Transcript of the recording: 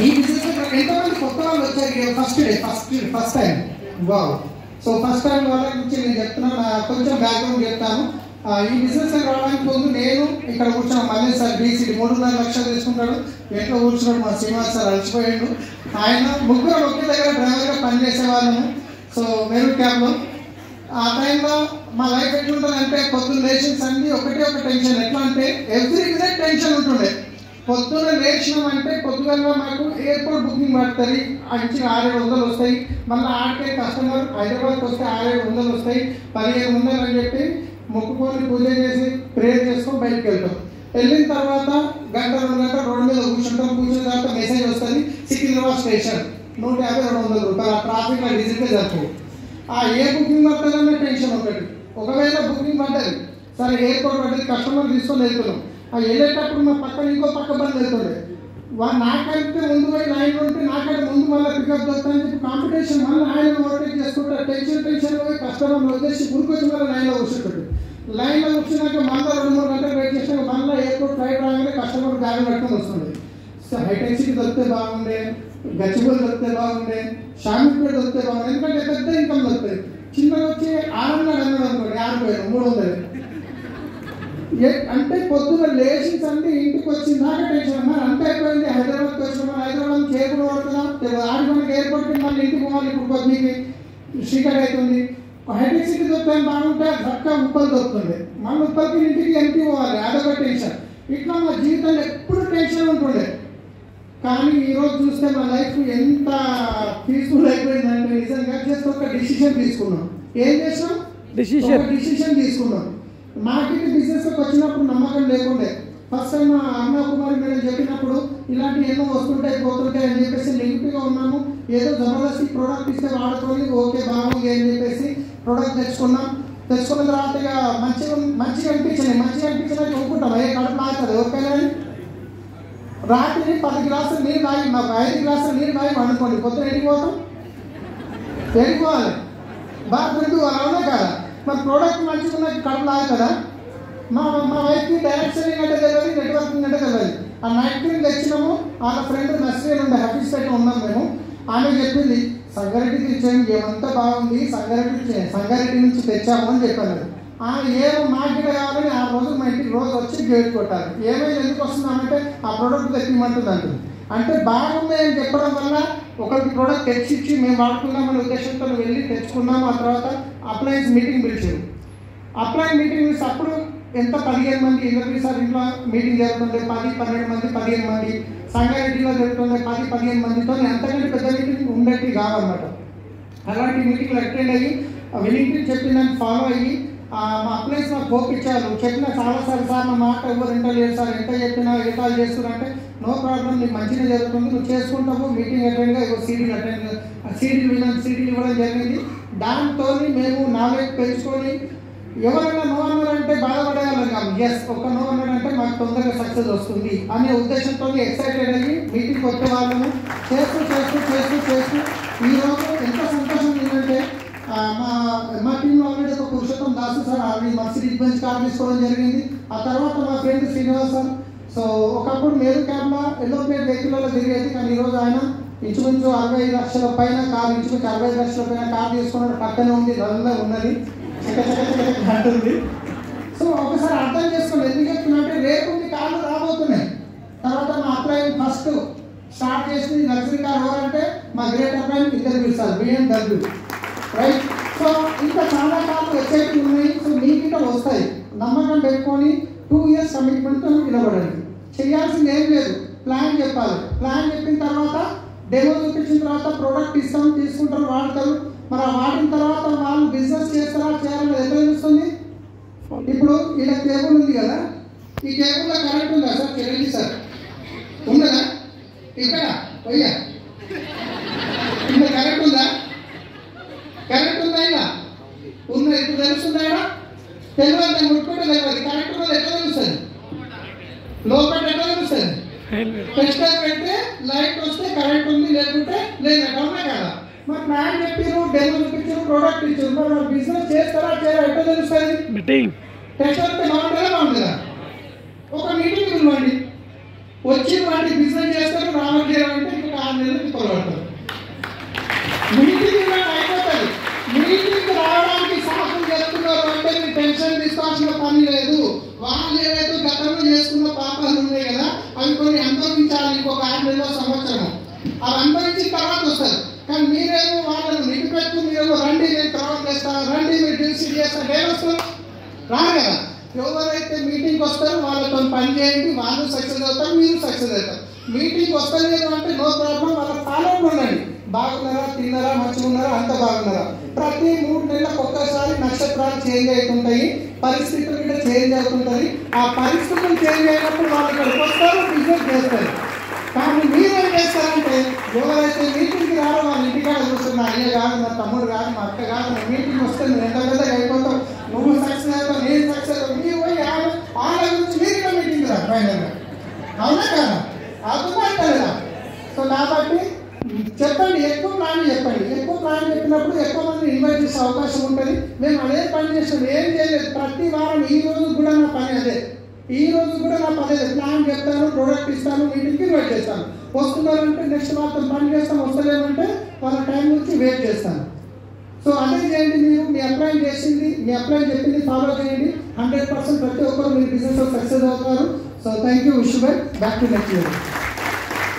ఈ బిజినెస్ ఎంతమంది కొత్త వాళ్ళు వచ్చారు first time? Wow. So first time వాళ్ళ గురించి నేను చెప్తున్నాను, కొంచెం బ్యాక్గ్రౌండ్ చెప్తాను. ఈ బిజినెస్ రావడానికి ముందు నేను ఇక్కడ కూర్చున్న మళ్ళీ సార్ బీసీడీ 3.5 లక్షలు తీసుకుంటాడు. ఎట్లా కూర్చున్నాడు మా శ్రీనివాస్ సార్, అలసిపోయాడు. ఆయన ముగ్గురు ఒకే దగ్గర డ్రైవర్గా పనిచేసే వాళ్ళము. సో మెరూన్ క్యాబ్లో ఆ టైంలో మా లైఫ్ ఎట్లుంటుందంటే పొద్దున్న లేచిన్స్ అన్ని ఒకటే ఒక టెన్షన్. ఎట్లా అంటే ఎవ్రీ మినిట్ టెన్షన్ ఉంటుండే. పొద్దున్న లేచినామంటే పొద్దుగల్లా మాకు ఎయిర్పోర్ట్ బుకింగ్ పడుతుంది, అంచి 600-700 వస్తాయి. మళ్ళీ ఆడికే కస్టమర్ హైదరాబాద్కి వస్తే 600-700 వస్తాయి, 1500 అని చెప్పి మొక్కుకొని పూజ చేసి ప్రేయర్ చేసుకొని బయటకు వెళ్తాం. వెళ్ళిన తర్వాత గంట 2 గంటలు రోడ్డు మీద కూర్చుంటాం. కూర్చున్న తర్వాత మెసేజ్ వస్తుంది, సికింద్రాబాద్ స్టేషన్ 150-200 రూపాయలు. ఆ ట్రాఫిక్లో డీజిల్కే సరిపోవు. ఏ బుకింగ్ పడుతుందన్న టెన్షన్ ఒకటి. ఒకవేళ బుకింగ్ పడ్డది, సరే ఎయిర్పోర్ట్ పడ్డది, కస్టమర్ తీసుకొని వెళ్తున్నాం. వెళ్ళేటప్పుడు మా పక్కన ఇంకో పక్క బండి వెళ్తుండే. నాకంటే ముందు పోయి లైన్ ఉంటే నాకంటే ముందు మళ్ళీ పికప్ దొరుకుతాయని చెప్పి కాంపిటీషన్ మళ్ళీ ఆయన ఓవర్టేక్ చేసుకుంటారు. టెన్షన్ పోయి కస్టమర్ వదిలేసి గురికొచ్చి మళ్ళీ లైన్లో కూర్చుంటాడు. లైన్లో కూర్చున్నాక మళ్ళీ 2-3 గంటలు వెయిట్ చేసినాక మళ్ళీ ఎయిర్పోర్ట్ ఫ్లైట్ రాగానే కస్టమర్ బ్యాగ్ పెట్టుకొని వస్తుంది. సో హైటెక్ సిటీ దొరికితే బాగుండే, గచ్చిబౌలి దొరికితే బాగుండే, షామిపేట దొరికితే బాగుండే. ఎందుకంటే పెద్ద ఇన్కమ్ దొరుకుతుంది. చిన్నగా వచ్చి 600 అనుకోండి, 6,300. అంటే పొద్దున్న లేచిన్స్ అంటే ఇంటికి వచ్చిందాక టెన్షన్. మరి అంత అయిపోయింది, హైదరాబాద్కి వచ్చిన హైదరాబాద్ చేరుకుని పడుతున్నాం. ఆడి మనకి ఎయిర్పోర్ట్కి మళ్ళీ ఇంటికి పోవాలి. ఇప్పుడు కొద్దికి శ్రీకాకుళం అవుతుంది. హైటెక్ సిటీ దొరుకుతాయి బాగుంటే చక్కగా ఉప్పలు దొరుకుతుంది. మళ్ళీ ఉప్పలకి ఇంటికి ఎంపీ పోవాలి, అదొక టెన్షన్. ఇట్లా మా జీవితంలో ఎప్పుడు టెన్షన్ ఉంటుండే. కానీ ఈరోజు చూస్తే మా లైఫ్ ఎంత పీస్ఫుల్ అయిపోయిందంటే నిజంగా జస్ట్ ఒక డిసిషన్ తీసుకున్నాం. ఏం చేసాం? డిసిషన్ తీసుకున్నాం. మార్కెట్ బిజినెస్కి వచ్చినప్పుడు నమ్మకం లేకుండే. ఫస్ట్ టైం అరుణా కుమారి మేడం చెప్పినప్పుడు ఇలాంటి ఎన్నో వస్తుంటాయి పోతుంటాయి అని చెప్పేసి నెగిటివ్గా ఉన్నాము. ఏదో జబర్దస్తి ప్రోడక్ట్ ఇస్తే వాడుకొని ఓకే బాగుంది అని చెప్పేసి ప్రోడక్ట్ తెచ్చుకున్నాం. తెచ్చుకున్న తర్వాత ఇక మంచిగా అనిపించినాక ఒప్పుకుంటాం. కడుపు లాగుతుంది ఎవరికైనా. రాత్రి 10 గ్లాసులు నీరు తాగి, మాకు 5 గ్లాసులు నీరు తాగి వండుకోండి. పొద్దున ఎడిగిపోతాం, ఎడిగిపోవాలి బాగా తింటూ వాళ్ళు అవునా కదా. మరి ప్రోడక్ట్ మంచిగా ఉన్నది కడుపు లాగా కదా. మా వైఫ్కి డైరెక్ట్ సెల్లింగ్ అంటే తెలియదు, నెట్వర్కింగ్ అంటే తెలియదు. ఆ నైట్ క్రీమ్ తెచ్చినాము. వాళ్ళ ఫ్రెండ్ నర్సరీ ఉండే హఫీస్పేట ఉన్నాం మేము. ఆమె చెప్పింది సంగారెడ్డికి ఇచ్చేయండి, ఏమంతా బాగుంది, సంగారెడ్డి నుంచి తెచ్చాము అని చెప్పాను. ఏమో మార్కెట్ కావాలని 6 రోజులు మా ఇంటికి రోజు వచ్చి గేట్ కొట్టాలి. ఏమైనా ఎందుకు వస్తున్నామంటే ఆ ప్రోడక్ట్ తెచ్చిమంటుంది అంటుంది. అంటే బాగున్నాయని చెప్పడం వల్ల ఒకరికి ప్రోడక్ట్ తెచ్చిచ్చి మేము వాడుకున్నామనే ఉద్దేశంతో వెళ్ళి తెచ్చుకున్నాము. ఆ తర్వాత అప్లయన్స్ మీటింగ్ పిలిచారు. అప్లయన్స్ మీటింగ్ పిలిచి అప్పుడు ఎంత 15 మంది ఇంద్రవీ సార్ ఇంట్లో మీటింగ్ జరుగుతుండే, 10-12 మంది 15 మంది. సంగారెడ్డిలో జరుగుతుండే 10-15 మందితో. అంతకంటే పెద్ద మీటింగ్ ఉండేవి కావన్నమాట. అలాంటి మీటింగ్లు అటెండ్ అయ్యి వినింటి చెప్పిందని ఫాలో అయ్యి మా అప్లయన్స్ మాకు కోపించారు. చెప్పిన చాలాసార్లు సార్ నా మాట ఎవరు వింటలేదు సార్, ఎంత చెప్పినా ఎగతాలు చేస్తున్నారంటే నో ప్రాబ్లం, నీకు మంచిగా జరుగుతుంది, నువ్వు చేసుకుంటావు. మీటింగ్ అటెండ్గా సీడీలు ఇవ్వడం జరిగింది. దాంతో మేము నాలెడ్జ్ పెంచుకొని ఎవరైనా నో అన్నారంటే బాధపడేవాళ్ళం కాదు. ఎస్ ఒక నో అన్నారంటే మాకు తొందరగా సక్సెస్ వస్తుంది అనే ఉద్దేశంతో ఎక్సైటెడ్ అయ్యి మీటింగ్కి వచ్చే వాళ్ళము. చేస్తూ ఈరోజు ఎంత సంతోషం ఏంటంటే మా టీంలో ఆల్రెడీ ఒక Purushottam Dasu sir already Mercedes Benz car తీసుకోవడం జరిగింది. ఆ తర్వాత మా ఫ్రెండ్ శ్రీనివాస్ సార్. సో ఒకప్పుడు మేరు క్యాబ్లో ఎల్లో ప్లేట్ వెహికల్లో తిరిగేది. కానీ ఈరోజు ఆయన ఇంచుమించు 65 లక్షల పైన కార్, ఇంచుమించు 65 లక్షల పైన కార్ తీసుకున్నాడు. పక్కనే ఉంది, రన్లో ఉన్నది, అంటుంది. సో ఒకసారి అర్థం చేసుకోండి ఎందుకు చెప్తున్నా అంటే రేపు కార్లు రాబోతున్నాయి. తర్వాత మా అప్లైన్ ఫస్ట్ స్టార్ట్ చేసింది లగ్జరీ కార్ ఎవరంటే మా గ్రేట్ అప్లైన్ ఇద్దరు పిలుస్తారు, BMW, రైట్. సో ఇంకా చాలా కార్లు వచ్చేవి ఉన్నాయి. సో మీకు ఇంకా వస్తాయి. నమ్మకం పెట్టుకొని 2 ఇయర్స్ కమిట్మెంట్తో నిలబడండి. చేయాల్సింది ఏం లేదు, ప్లాన్ చెప్పాలి. ప్లాన్ చెప్పిన తర్వాత డెమో చూపించిన తర్వాత ప్రోడక్ట్ ఇస్తాం, తీసుకుంటారు, వాడతారు. మరి ఆ వాడిన తర్వాత వాళ్ళు బిజినెస్ చేస్తారా చేయాలని ఎట్లా తెలుస్తుంది? ఇప్పుడు ఇలా కేబుల్ ఉంది కదా, ఈ కేబుల్లో కరెంట్ ఉందా సార్? కిరణ్ సార్ ఉన్నదా? ఇక్కడ పోయ్యా ఇక్కడ కరెంట్ ఉందా? కరెంట్ ఉందా? ఇలా ఉందా? ఇప్పుడు తెలుస్తుందా? తెలియదు, నేను ముట్టుకుంటే తెలియదు. కరెంట్ ఉన్నది ఎట్లా తెలుస్తుంది? లోపల ఎట్లా తెలుస్తుంది? టెస్టర్ పెడితే లైట్ వస్తే కరెంట్ ఉంది, లేకుంటే లేదు. అవునా కదా? మరి ప్లాన్ చెప్పారు, డెమో చూపించారు, ప్రోడక్ట్ ఇచ్చారు. మరి వాళ్ళు బిజినెస్ చేస్తారా చేయరా ఎట్లా తెలుస్తుంది? టెస్టర్ బాగుంటుందా? ఒక మీటింగ్ ఇవ్వండి, వచ్చి వాటి బిజినెస్ చేస్తారు, రావట్లేదు అంటే 6 నెలలు సంవత్సరం అది అనుభవించిన తర్వాత వస్తారు. కానీ మీరేమో వాళ్ళను నిలిపెట్టు, మీరేమో రండి నేను తర్వాత చేస్తాను, రండి మీరు డ్యూటీ చేస్తాను, నేను వస్తాను రాను కదా. ఎవరైతే మీటింగ్కి వస్తారో వాళ్ళతో పని చేయండి, వాళ్ళు సక్సెస్ అవుతారు, మీరు సక్సెస్ అవుతారు. మీటింగ్ వస్తలేదు అంటే నో ప్రాబ్లం, వాళ్ళ ఫాలో ఉండండి. బాగున్నారా, తిన్నారా, మంచిగా ఉన్నారా, అంత బాగున్నారా. ప్రతి 3 నెలలకు ఒక్కసారి నక్షత్రాలు చేంజ్ అవుతుంటాయి, పరిస్థితులు కూడా చేంజ్ అవుతుంటాయి. ఆ పరిస్థితులు చేంజ్ అయినప్పుడు వాళ్ళు ఇక్కడికి వస్తారు, బిజినెస్ చేస్తారు. కానీ మీరేం చేస్తారంటే ఎవరైతే మీటింగ్కి రారో వాళ్ళ ఇంటికాడ చూస్తున్నా, అయ్య కాదు, మా తమ్ముడు కాదు, మా అక్క కాదు, నా మీటింగ్ వస్తే నువ్వు ఎంత పెద్దగా అయిపోతావు, నువ్వు సక్సెస్ అవుతావు, నేను సక్సెస్ అవుతావు, మీరు పోయి వాళ్ళ గురించి మీరు మీటింగ్ రా ఫైనల్గా. అవునా కదా, అర్థమైతే కదా. సో కాబట్టి చెప్పండి, ఎక్కువ ప్లాన్ చెప్పండి. ఎక్కువ ప్లాన్ చెప్పినప్పుడు ఎక్కువ మంది ఇన్వైట్ చేసే అవకాశం ఉంటుంది. మేము అదే పని చేస్తాం, ఏం చేయలేదు. ప్రతి వారం ఈ రోజు కూడా నా పని అదే, ఈ రోజు కూడా నా పని అదే. ప్లాన్ చెప్తాను, ప్రోడక్ట్ ఇస్తాను, మీటింగ్కి ఇన్వైట్ చేస్తాను. వస్తున్నారంటే నెక్స్ట్ మాత్రం పని చేస్తాం, వస్తలేమంటే వాళ్ళ టైం నుంచి వెయిట్ చేస్తాను. సో అదే చేయండి. మీరు మీ అప్లైన్ చేసింది, మీ అప్లైన్ చెప్పింది ఫాలో చేయండి. 100% ప్రతి ఒక్కరు మీరు బిజినెస్ సక్సెస్ అవుతారు. So thank you. Wish you back to next year.